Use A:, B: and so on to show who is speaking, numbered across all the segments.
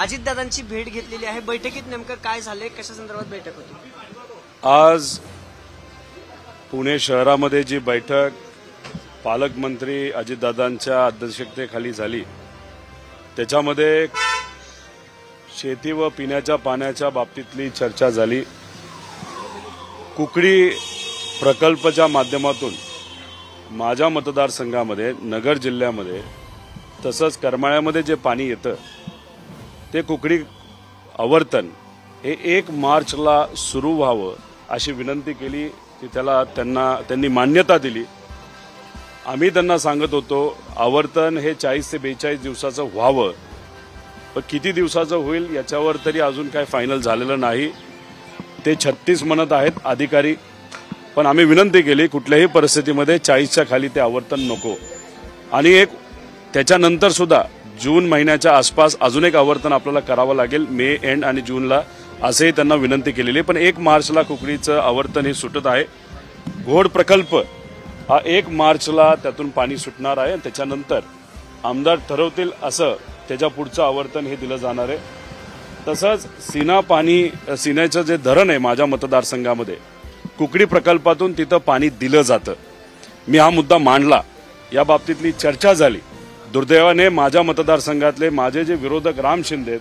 A: अजितदादांची भेट घेतलेली आहे। बैठकीत नेमकं काय झालंय, कशा संदर्भात बैठक होती?
B: आज पुणे शहरामध्ये जी बैठक पालकमंत्री अजितदादांच्या अध्यक्षतेखाली झाली त्याच्यामध्ये शेती व पिण्याच्या पाण्याच्या बाबतीतली चर्चा झाली। कुकडी प्रकल्पाच्या माध्यमातून माझ्या मतदारसंघामध्ये नगर जिल्ह्यामध्ये तसंच करमाळ्यामध्ये जे पाणी येतं ते कुकडी आवर्तन हे 1 मार्चला सुरू व्हावं अशी विनंती केली की त्यांनी मान्यता दिली। आम्ही त्यांना सांगत होतो आवर्तन हे 40 ते 42 दिवसाचं व्हावं, पण किती दिवसाचं होईल याच्यावर तरी अजून काय फायनल झालेलं नाही। ते 36 म्हणत आहेत अधिकारी, पण आम्ही विनंती केली कुठल्याही परिस्थितीमध्ये 40च्या खाली ते आवर्तन नको। आणि त्याच्यानंतर सुद्धा जून महिन्याच्या आसपास अजून एक आवर्तन आपल्याला करावं लागेल, मे एंड आणि जूनला, असेही त्यांना विनंती केलेली। पण 1 मार्चला कुकडीचं आवर्तन हे सुटत आहे। घोड प्रकल्प हा 1 मार्चला त्यातून पाणी सुटणार आहे। त्याच्यानंतर आमदार ठरवतील असं त्याच्या पुढचं आवर्तन हे दिलं जाणार आहे। तसंच सिन्याचं जे धरण आहे माझ्या मतदारसंघामध्ये कुकडी प्रकल्पातून तिथं पाणी दिलं जातं। मी हा मुद्दा मांडला, या बाबतीतली चर्चा झाली। दुर्दैवाने माझ्या मतदारसंघातले माझे जे विरोधक राम शिंदे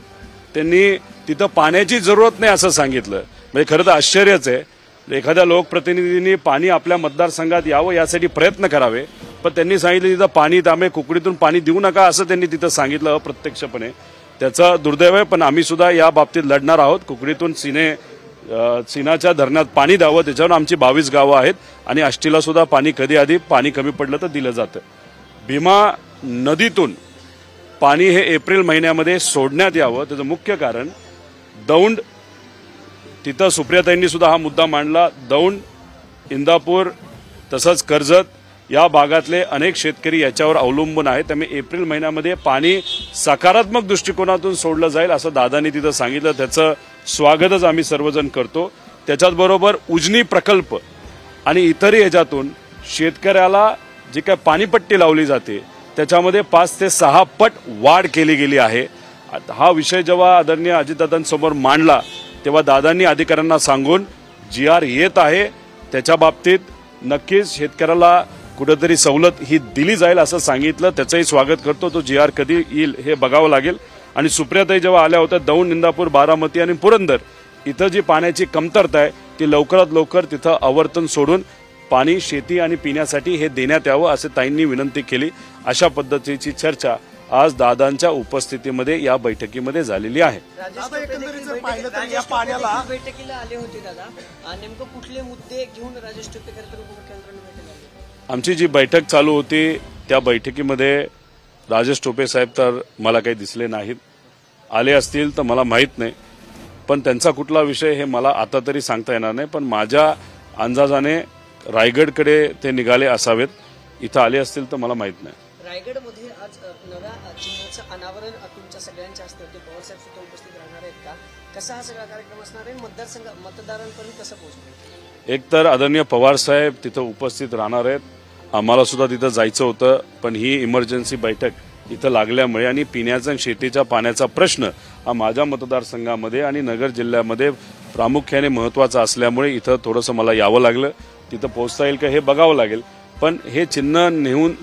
B: त्यांनी तिथं पाण्याची जरूरत नाही असं सांगितलं। म्हणजे खरं तर आश्चर्यच आहे, एखाद्या लोकप्रतिनिधींनी पाणी आपल्या मतदारसंघात यावं यासाठी प्रयत्न करावे, पण त्यांनी सांगितलं तिथं पाणी त्यामुळे कुकडीतून पाणी देऊ नका असं त्यांनी तिथं सांगितलं अप्रत्यक्षपणे। त्याचं दुर्दैव आहे, पण आम्ही सुद्धा या बाबतीत लढणार आहोत। कुकडीतून सिन्याच्या धरणात पाणी द्यावं, त्याच्यावर आमची 22 गावं आहेत आणि आष्टीला सुद्धा पाणी कधी आधी पाणी कमी पडलं तर दिलं जातं। भीमा नदीतून पाणी हे एप्रिल महिन्यामध्ये सोडण्यात यावं, त्याचं मुख्य कारण दौंड, तिथं सुप्रियाताईंनी सुद्धा हा मुद्दा मांडला। दौंड, इंदापूर तसंच कर्जत या भागातले अनेक शेतकरी याच्यावर अवलंबून आहेत, त्यामुळे एप्रिल महिन्यामध्ये पाणी सकारात्मक दृष्टिकोनातून सोडलं जाईल असं दादांनी तिथं सांगितलं। त्याचं स्वागतच आम्ही सर्वजण करतो। त्याच्याचबरोबर उजनी प्रकल्प आणि इतरही ह्याच्यातून शेतकऱ्याला जी काय पाणीपट्टी लावली जाते त्याच्यामध्ये 5 ते 6 पट वाढ केली गेली आहे। हा विषय जेव्हा आदरणीय अजितदादांसमोर मांडला तेव्हा दादांनी अधिकाऱ्यांना सांगून GR येत आहे, त्याच्या बाबतीत नक्कीच शेतकऱ्याला कुठेतरी सवलत ही दिली जाईल असं सांगितलं। त्याचंही स्वागत करतो। तो GR कधी येईल हे बघावं लागेल। आणि सुप्रियाताई जेव्हा आल्या होत्या दौंड, इंदापूर, बारामती आणि पुरंदर इथं जी पाण्याची कमतरता आहे ती लवकरात लवकर तिथं आवर्तन सोडून पाणी शेती आणि पिण्यासाठी हे देण्यात यावं असे ताईंनी विनंती केली। अशा पद्धतीची चर्चा आज दादांच्या उपस्थितीमध्ये या बैठकीमध्ये झालेली आहे।
A: बैठकीला आले होते दादा, नेमकं कुठले मुद्दे घेऊन राजेश टोपेकर तर उपमुख्यमंत्र्यांनी भेटायला आले?
B: आमची जी बैठक चालू होती त्या बैठकीमध्ये राजेश टोपे साहेब तर मला काही दिसले नाहीत, आले असतील तर मला माहीत नाही, पण त्यांचा कुठला विषय हे मला आता तरी सांगता येणार नाही। पण माझ्या अंदाजाने रायगडकडे ते निघाले असावेत, इथं आले असतील तर मला माहीत नाही।
A: रायगडमध्ये आज नव्या चिन्हाचं अनावरण तुमच्या सगळ्यांच्या हस्ते होते, पवारसाहेब सुद्धा उपस्थित राहणार आहेत का? कसा हा सगळा कार्यक्रम असणार आहे, मतदारांपर्यंत कसं पोहोचणार?
B: एक तर आदरणीय पवारसाहेब तिथं उपस्थित राहणार आहेत, आम्हाला सुद्धा तिथं जायचं होतं, पण ही इमर्जन्सी बैठक इथं लागल्यामुळे आणि पिण्याचा आणि शेतीच्या पाण्याचा प्रश्न हा माझ्या मतदारसंघामध्ये आणि नगर जिल्ह्यामध्ये प्रामुख्याने महत्त्वाचा असल्यामुळे इथं थोडंसं मला यावं लागलं। तिथं पोहोचता येईल का हे बघावं लागेल, पण हे चिन्ह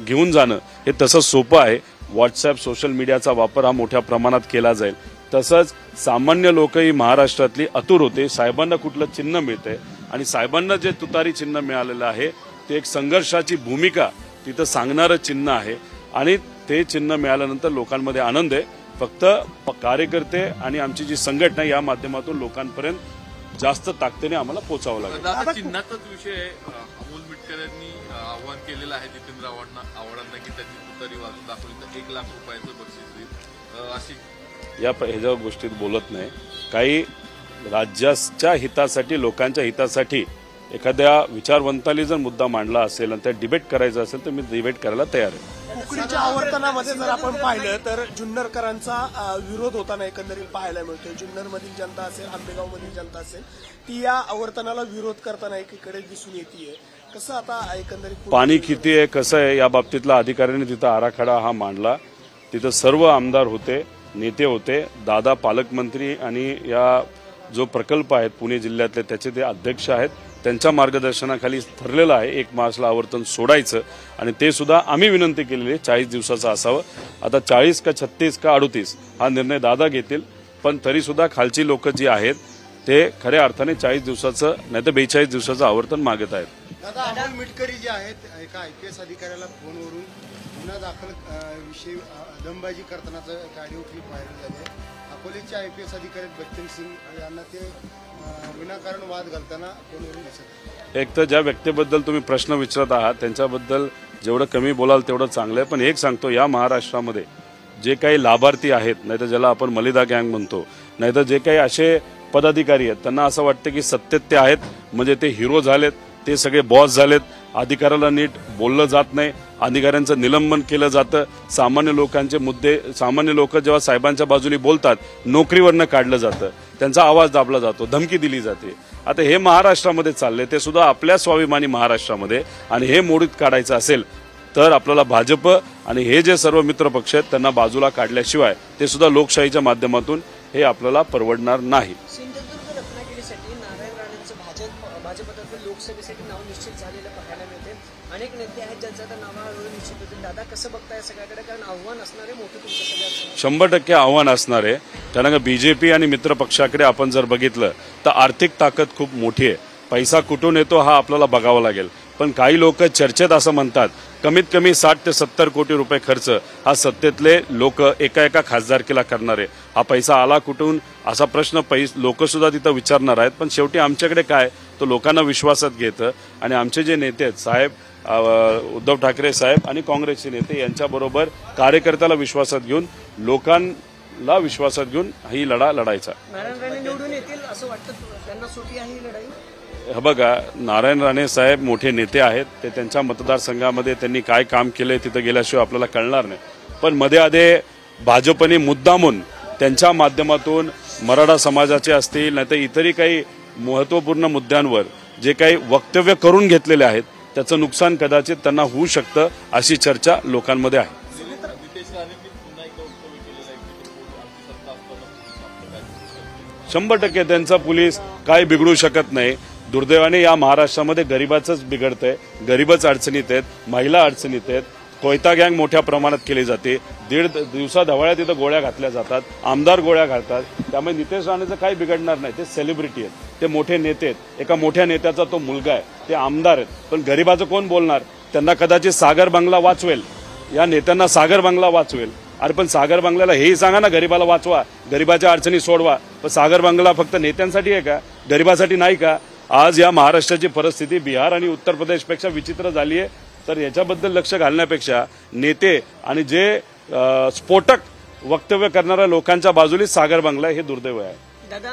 B: घेऊन जाणं हे तसं सोपं आहे। व्हॉट्सअप, सोशल मीडियाचा वापर हा मोठ्या प्रमाणात केला जाईल। तसंच सामान्य लोकही महाराष्ट्रातली आतुर होते साहेबांना कुठलं चिन्ह मिळतंय, आणि साहेबांना जे तुतारी चिन्ह मिळालेलं आहे ते एक संघर्षाची भूमिका तिथं सांगणारं चिन्ह आहे, आणि ते चिन्ह मिळाल्यानंतर लोकांमध्ये आनंद आहे। फक्त कार्यकर्ते आणि आमची जी संघटना या माध्यमातून लोकांपर्यंत जास्त ताकदीने आम्हाला पोहोचावं लागेल।
C: चिन्हाचाच विषय अमोल मिटकर यांनी आवाहन केलेलं आहे जितेंद्र आव्हाडांना की त्यांनी तुतारी वाजून दाखवली तर 1 लाख रुपयाचं बक्षीस देईल अशी
B: ह्याच्या गोष्टीत बोलत नाही। काही राज्याच्या हितासाठी, लोकांच्या हितासाठी एखाद्या विचारवंताली जर मुद्दा मांडला असेल आणि त्या डिबेट करायचा असेल तर मी डिबेट करायला तयार आहे।
D: कुकडीच्या आवर्तनामध्ये जर आपण पाहिलं तर जुन्नरकरांचा विरोध होताना एकंदरीत पाहायला मिळतोय। जुन्नरमधील जनता असेल, आंबेगावमधील जनता असेल, ती या आवर्तनाला विरोध करताना एकीकडे दिसून येते। कसं आता एकंदरीत
B: पाणी किती आहे, कसं आहे, या बाबतीतला अधिकाऱ्यांनी तिथं आराखडा हा मांडला। तिथं सर्व आमदार होते नेते होते. दादा पालकमंत्री आणि या जो प्रकल्प आहेत पुणे जिल्ह्यातले त्याचे ते अध्यक्ष आहेत. त्यांच्या मार्गदर्शनाखाली ठरलेलं आहे 1 मार्चला आवर्तन सोडायचं आणि ते सुद्धा आम्ही विनंती केलेली आहे 40 दिवसाचं असावं. आता 40 का 36 का 38 हा निर्णय दादा घेतील, पण तरी सुद्धा खालची लोक जी आहेत ते खऱ्या अर्थाने 40 दिवसाचं नाही तर 42 दिवसाचं आवर्तन मागत आहेत.
E: दादा अमोल मिटकरी जे आहेत एका IPS अधिकाऱ्याला फोनवरून गुन्हा दाखल विषयी दमबाजी करतानाचं एक ऑडिओ क्लिप व्हायरल झाली आहे. अकोलेचे IPS अधिकारी बच्चन सिंग यांना ते विनाकारण वाद घालताना फोनवरून दिसत.
B: एक तर ज्या व्यक्तीबद्दल तुम्ही प्रश्न विचारत आहात त्यांच्याबद्दल जेवढं कमी बोलाल तेवढं चांगलं आहे. पण एक सांगतो, या महाराष्ट्रामध्ये जे काही लाभार्थी आहेत नाहीतर ज्याला आपण मलिदा गँग म्हणतो, नाहीतर जे काही असे पदाधिकारी आहेत त्यांना असं वाटतं की सत्तेत ते आहेत म्हणजे ते हिरो झालेत, ते सगळे बॉस झालेत, अधिकाऱ्याला नीट बोललं जात नाही, अधिकाऱ्यांचं निलंबन केलं जातं, सामान्य लोकांचे मुद्दे, सामान्य लोक जेव्हा साहेबांच्या बाजूने बोलतात नोकरीवरनं काढलं जातं, त्यांचा आवाज दाबला जातो, धमकी दिली जाते. आता हे महाराष्ट्रामध्ये चालले ते सुद्धा आपल्या स्वाभिमानी महाराष्ट्रामध्ये, आणि हे मोडीत काढायचं असेल तर आपल्याला भाजप आणि हे जे सर्व मित्रपक्ष आहेत त्यांना बाजूला काढल्याशिवाय ते सुद्धा लोकशाहीच्या माध्यमातून हे आपल्याला परवडणार नाही.
A: सिंधुदुर्ग रत्नागिरीसाठी नारायण राणेंचं भाजपतर्फे लोकसभेसाठी नाव निश्चित झालेलं पाहायला मिळते. अनेक नेते आहेत ज्यांचं आता नाव हळूहळू निश्चित होते. दादा कसं बघताय सगळ्याकडे, कारण आव्हान असणारे मोठं तुमच्या सगळ्यांचं
B: 100% आव्हान असणार आहे. कारण बीजेपी आणि मित्रपक्षाकडे आपण जर बघितलं तर आर्थिक ताकद खूप मोठी आहे. पैसा कुठून येतो हा आपल्याला बघावा लागेल. पण काही लोक चर्चेत असं म्हणतात कमीत कमी 60 ते 70 कोटी रुपये खर्च हा सत्तेतले लोक एका खासदारकीला करणार आहे. हा पैसा आला कुठून असा प्रश्न लोक सुद्धा तिथं विचारणार आहेत. पण शेवटी आमच्याकडे काय तो लोकांना विश्वासात घेतं आणि आमचे जे नेते आहेत साहेब उद्धव ठाकरे साहेब आणि काँग्रेसचे नेते यांच्याबरोबर कार्यकर्त्याला विश्वासात घेऊन लोकांना विश्वासात घेऊन ही लढा लढायचा.
A: नारायण राणे निवडून येतील असं वाटतं, त्यांना सोपी आहे ही लढाई?
B: हे बघा, नारायण राणे साहेब मोठे नेते आहेत. ते त्यांच्या मतदारसंघामध्ये त्यांनी काय काम केलंय तिथं गेल्याशिवाय आपल्याला कळणार नाही. पण मध्ये भाजपने मुद्दामून त्यांच्या माध्यमातून मराठा समाजाचे असतील नाहीतर इतरही काही महत्त्वपूर्ण मुद्द्यांवर जे काही वक्तव्य करून घेतलेले आहेत त्याचं नुकसान कदाचित त्यांना होऊ शकतं अशी चर्चा लोकांमध्ये आहे.
C: नितेश राणेंनी पुन्हा एकदा वक्तव्य केलेलं आहे की आमची सत्ता असताना
B: 100% त्यांचा पोलीस काय बिघडू शकत नाही. दुर्दैवाने या महाराष्ट्रामध्ये गरिबाचंच बिघडतंय, गरीबच अडचणीत आहेत, महिला अडचणीत आहेत, कोयता गँग मोठ्या प्रमाणात केली जाते, 1.5 दिवसाढवळ्या तिथं गोळ्या घातल्या जातात, आमदार गोळ्या घालतात. त्यामुळे नितेश राणेचं काही बिघडणार नाही. ते सेलिब्रिटी आहेत, ते मोठे नेते आहेत, एका मोठ्या नेत्याचा तो मुलगा आहे, ते आमदार आहेत. पण गरिबाचं कोण बोलणार? त्यांना कदाचित सागर बंगला वाचवेल, या नेत्यांना सागर बंगला वाचवेल. अरे पण सागर बंगल्याला हेही सांगा ना गरिबाला वाचवा, गरिबाच्या अडचणी सोडवा. पण सागर बंगला फक्त नेत्यांसाठी आहे का? गरिबासाठी नाही का? आज या महाराष्ट्राची परिस्थिती बिहार आणि उत्तर प्रदेशपेक्षा विचित्र झाली आहे. तर याच्याबद्दल लक्ष घालण्यापेक्षा नेते आणि जे स्फोटक वक्तव्य करणाऱ्या लोकांच्या बाजूला सागर बंगला हे दुर्दैव आहे.
A: दादा,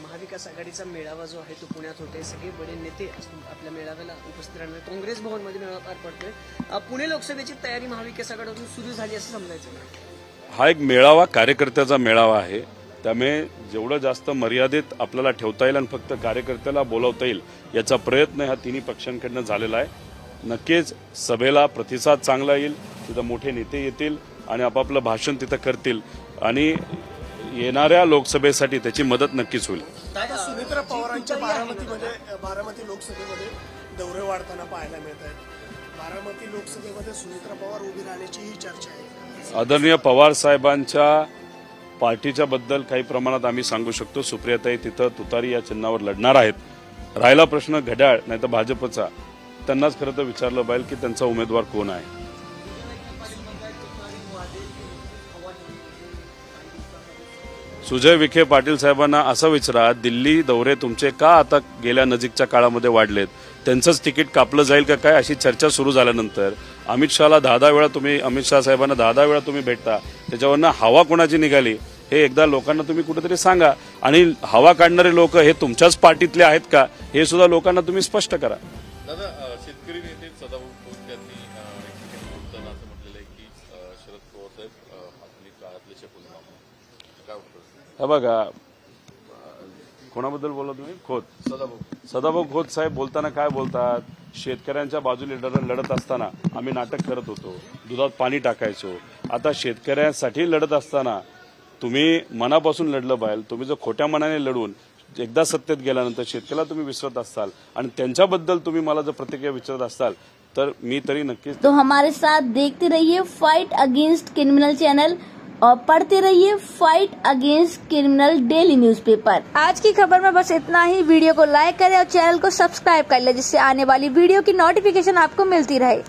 A: महाविकास आघाडीचा मेळावा जो आहे तो पुण्यात होते, सगळे बडे नेते आपल्या मेळाव्याला उपस्थित राहणार. काँग्रेस भवनमध्ये मेळावा पार पडतोय. पुणे लोकसभेची तयारी महाविकास आघाडीतून सुरू झाली असं समजायचं?
B: हा एक मेळावा कार्यकर्त्याचा मेळावा आहे. त्यामुळे जेवढं जास्त मर्यादित आपल्याला ठेवता येईल आणि फक्त कार्यकर्त्याला बोलावता येईल याचा प्रयत्न ह्या तिन्ही पक्षांकडनं झालेला आहे. नक्कीच सभेला प्रतिसाद चांगला येईल, तिथं मोठे नेते येतील आणि आपापलं भाषण तिथं करतील आणि येणाऱ्या लोकसभेसाठी त्याची मदत नक्कीच होईल.
D: सुनेत्रा पवारांच्या बारामती लोकसभेमध्ये दौरे वाढताना पाहायला मिळत आहेत. बारामती लोकसभेमध्ये सुनेत्रा पवार उभी राहण्याची ही चर्चा आहे.
B: आदरणीय पवार साहेबांच्या पार्टीच्या बद्दल काही प्रमाणात आम्ही सांगू शकतो. सुप्रियाताई तिथं तुतारी या चिन्हावर लढणार आहेत. राहिला प्रश्न घड्याळ नाही तर भाजपचा, त्यांनाच खरं तर विचारलं पाहिजे की त्यांचा उमेदवार कोण आहे. सुजय विखे पाटील साहेबांना असं विचारा, दिल्ली दौरे तुमचे का आता गेल्या नजीकच्या काळामध्ये वाढलेत? त्यांचंच तिकीट कापलं जाईल का काय अशी चर्चा सुरू झाल्यानंतर अमित शहाला 10 वेळा तुम्ही, अमित शहा साहेबांना 10 वेळा तुम्ही भेटता, त्याच्यावरनं हवा कोणाची निघाली हे एकदा लोकांना तुम्ही कुठेतरी सांगा. आणि हवा काढणारे लोक हे तुमच्याच पार्टीतले आहेत का हे सुद्धा लोकांना तुम्ही स्पष्ट करा.
C: दादा, शेतकरी नेते सदाभाऊ खोत यांनी एक ठिकाणी बोलताना असं म्हटलेलं आहे की शरद पवार साहेब आपली काळातले शकुन काय होतं?
B: हे बघा, कोणाबद्दल बोलला तुम्ही? खोत, सदाभाऊ खोत साहेब बोलताना काय बोलतात? शेतकऱ्यांच्या बाजूने लढत असताना आम्ही नाटक करत होतो, दुधात पाणी टाकायचो. आता शेतकऱ्यांसाठी लढत असताना तुम्ही मनापासून लढलं पाहिजे. तुम्ही जर खोट्या मनाने लढून एकदा सत्तेत गेल्यानंतर शेतकऱ्याला तुम्ही विसरत असाल आणि त्यांच्याबद्दल तुम्ही मला जर प्रतिक्रिया विचारत असाल तर मी तरी नक्कीच.
F: तो हमारे साथ देखते रहिए फाइट अगेंस्ट क्रिमिनल चैनल और पढ़ते रहिए fight against criminal daily newspaper. आज की खबर में बस इतना ही. वीडियो को लाइक करें और चैनल को सब्सक्राइब कर ले जिससे आने वाली वीडियो की नोटिफिकेशन आपको मिलती रहे.